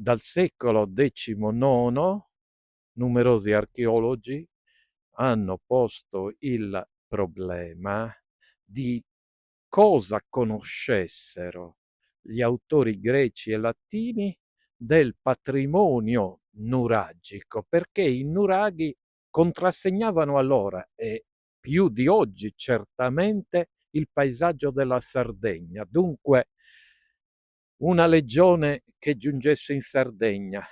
Dal secolo XIX numerosi archeologi hanno posto il problema di cosa conoscessero gli autori greci e latini del patrimonio nuragico, perché i nuraghi contrassegnavano allora, e più di oggi certamente, il paesaggio della Sardegna. Dunque, una legione che giungesse in Sardegna,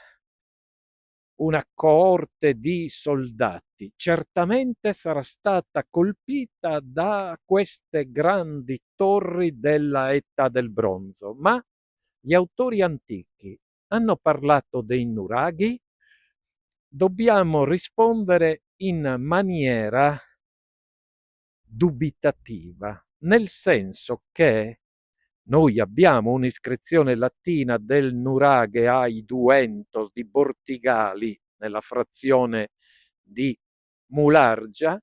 una coorte di soldati, certamente sarà stata colpita da queste grandi torri della Età del Bronzo, ma gli autori antichi hanno parlato dei nuraghi? Dobbiamo rispondere in maniera dubitativa, nel senso che noi abbiamo un'iscrizione latina del nuraghe ai Duentos di Bortigali nella frazione di Mulargia,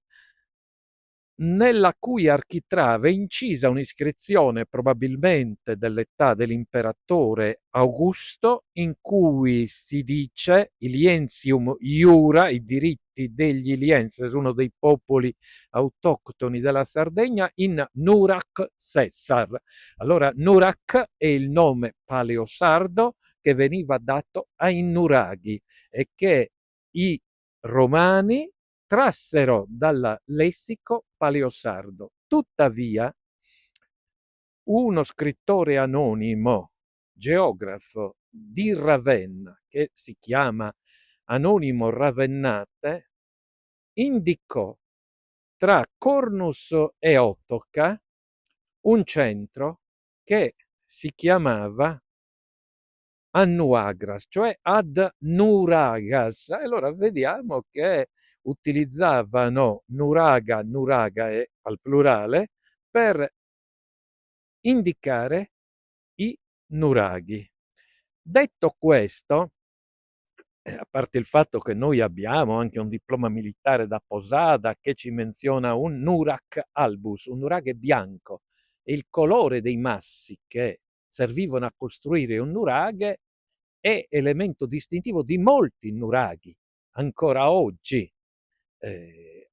nella cui architrave è incisa un'iscrizione probabilmente dell'età dell'imperatore Augusto, in cui si dice Iliensium Iura, i diritti degli Ilienses, uno dei popoli autoctoni della Sardegna, in Nurak Sessar. Allora Nurak è il nome paleosardo che veniva dato ai nuraghi e che i romani trassero dal lessico paleosardo. Tuttavia, uno scrittore anonimo, geografo di Ravenna, che si chiama Anonimo Ravennate, indicò tra Cornus e Ottocca un centro che si chiamava Annuagras, cioè ad Nuragas. Allora vediamo che utilizzavano Nuraga, Nuraga è al plurale, per indicare i nuraghi. Detto questo, a parte il fatto che noi abbiamo anche un diploma militare da Posada che ci menziona un Nurak albus, un nuraghe bianco, e il colore dei massi che servivano a costruire un nuraghe è elemento distintivo di molti nuraghi. Ancora oggi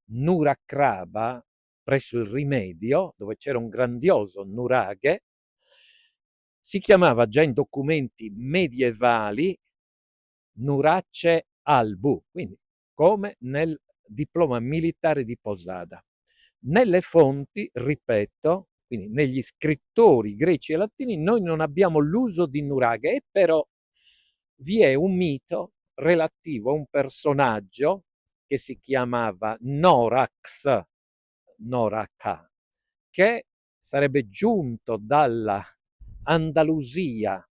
Nurakraba, presso il Rimedio, dove c'era un grandioso nuraghe, si chiamava già in documenti medievali Nurace Albu, quindi come nel diploma militare di Posada. Nelle fonti, ripeto, quindi negli scrittori greci e latini, noi non abbiamo l'uso di nuraghe, e però vi è un mito relativo a un personaggio che si chiamava Norax, Noraca, che sarebbe giunto dalla Andalusia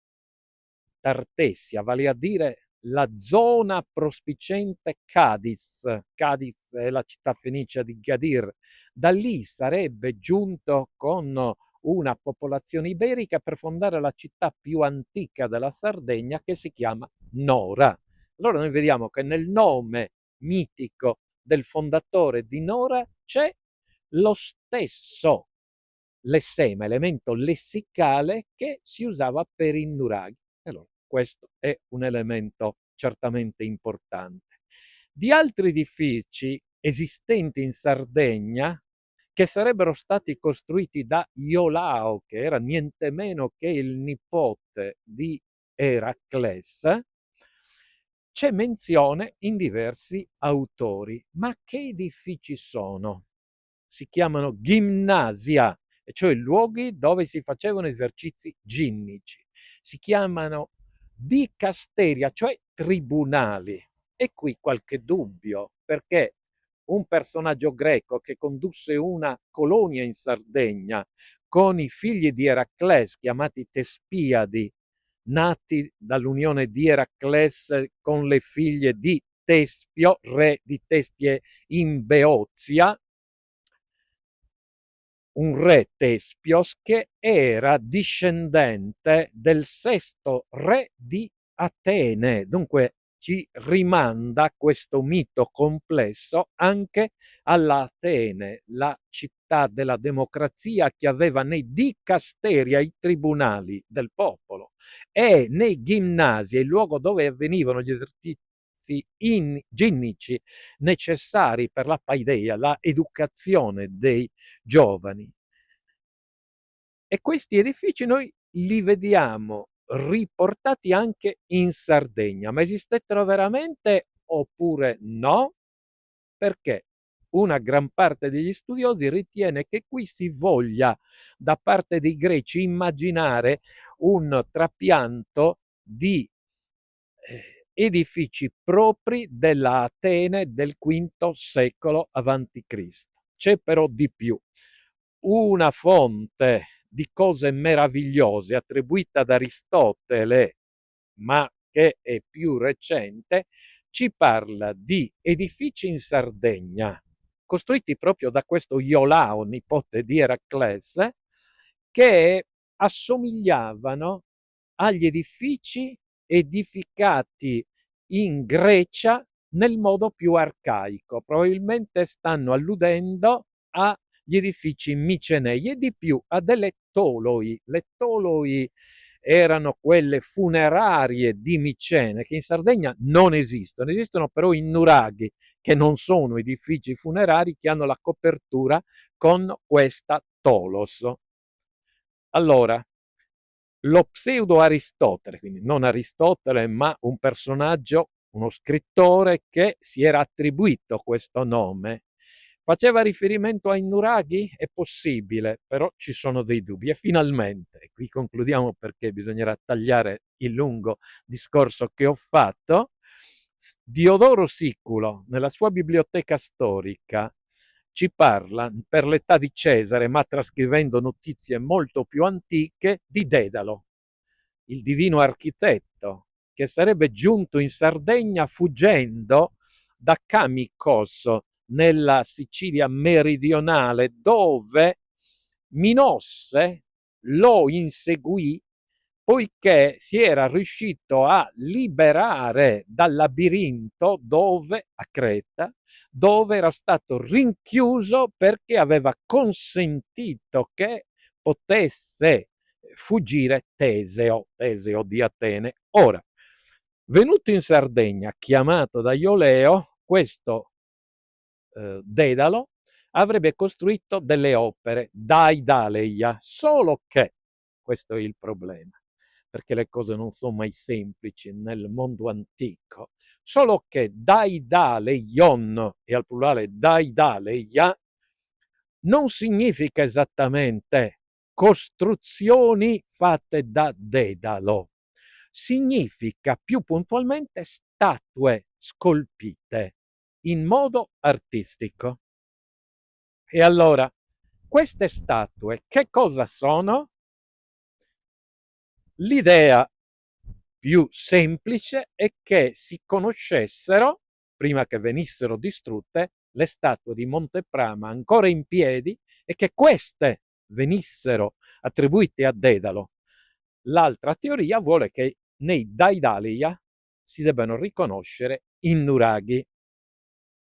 Tartessia, vale a dire la zona prospiciente Cadiz. Cadiz è la città fenicia di Gadir. Da lì sarebbe giunto con una popolazione iberica per fondare la città più antica della Sardegna, che si chiama Nora. Allora noi vediamo che nel nome mitico del fondatore di Nora c'è lo stesso lessema, elemento lessicale che si usava per i nuraghi. Allora, questo è un elemento certamente importante. Di altri edifici esistenti in Sardegna, che sarebbero stati costruiti da Iolao, che era niente meno che il nipote di Eracles, c'è menzione in diversi autori. Ma che edifici sono? Si chiamano gimnasia, e cioè luoghi dove si facevano esercizi ginnici. Si chiamano dicasteria, cioè tribunali. E qui qualche dubbio, perché un personaggio greco che condusse una colonia in Sardegna con i figli di Eracles, chiamati Tespiadi, nati dall'unione di Eracles con le figlie di Tespio, re di Tespie in Beozia, un re Tespios che era discendente del sesto re di Atene. Dunque ci rimanda questo mito complesso anche alla Atene, la città qualità della democrazia che aveva nei dicasteri, ai tribunali del popolo e nei ginnasi, il luogo dove avvenivano gli esercizi ginnici necessari per la paideia, la educazione dei giovani. E questi edifici noi li vediamo riportati anche in Sardegna, ma esistettero veramente oppure no? Perché una gran parte degli studiosi ritiene che qui si voglia da parte dei greci immaginare un trapianto di edifici propri della Atene del V secolo avanti Cristo. C'è però di più. Una fonte di cose meravigliose attribuita ad Aristotele, ma che è più recente, ci parla di edifici in Sardegna, costruiti proprio da questo Iolao, nipote di Eraclesse, che assomigliavano agli edifici edificati in Grecia nel modo più arcaico. Probabilmente stanno alludendo agli edifici micenei e di più a delle toloi. Le toloi erano quelle funerarie di Micene che in Sardegna non esistono, esistono però i nuraghi che non sono edifici funerari che hanno la copertura con questa tolos. Allora, lo pseudo Aristotele, quindi non Aristotele ma un personaggio, uno scrittore che si era attribuito questo nome, faceva riferimento ai nuraghi? È possibile, però ci sono dei dubbi. E finalmente, e qui concludiamo perché bisognerà tagliare il lungo discorso che ho fatto, Diodoro Siculo, nella sua biblioteca storica, ci parla, per l'età di Cesare, ma trascrivendo notizie molto più antiche, di Dedalo, il divino architetto, che sarebbe giunto in Sardegna fuggendo da Camicos, nella Sicilia meridionale, dove Minosse lo inseguì poiché si era riuscito a liberare dal labirinto dove, a Creta, dove era stato rinchiuso perché aveva consentito che potesse fuggire Teseo di Atene. Ora, venuto in Sardegna, chiamato da Ioleo, questo Dedalo avrebbe costruito delle opere Daidaleia, solo che, questo è il problema, perché le cose non sono mai semplici nel mondo antico, solo che Daidaleion, e al plurale Daidaleia, non significa esattamente costruzioni fatte da Dedalo, significa più puntualmente statue scolpite in modo artistico. E allora, queste statue che cosa sono? L'idea più semplice è che si conoscessero, prima che venissero distrutte, le statue di Monteprama ancora in piedi e che queste venissero attribuite a Dedalo. L'altra teoria vuole che nei Daidalia si debbano riconoscere i nuraghi.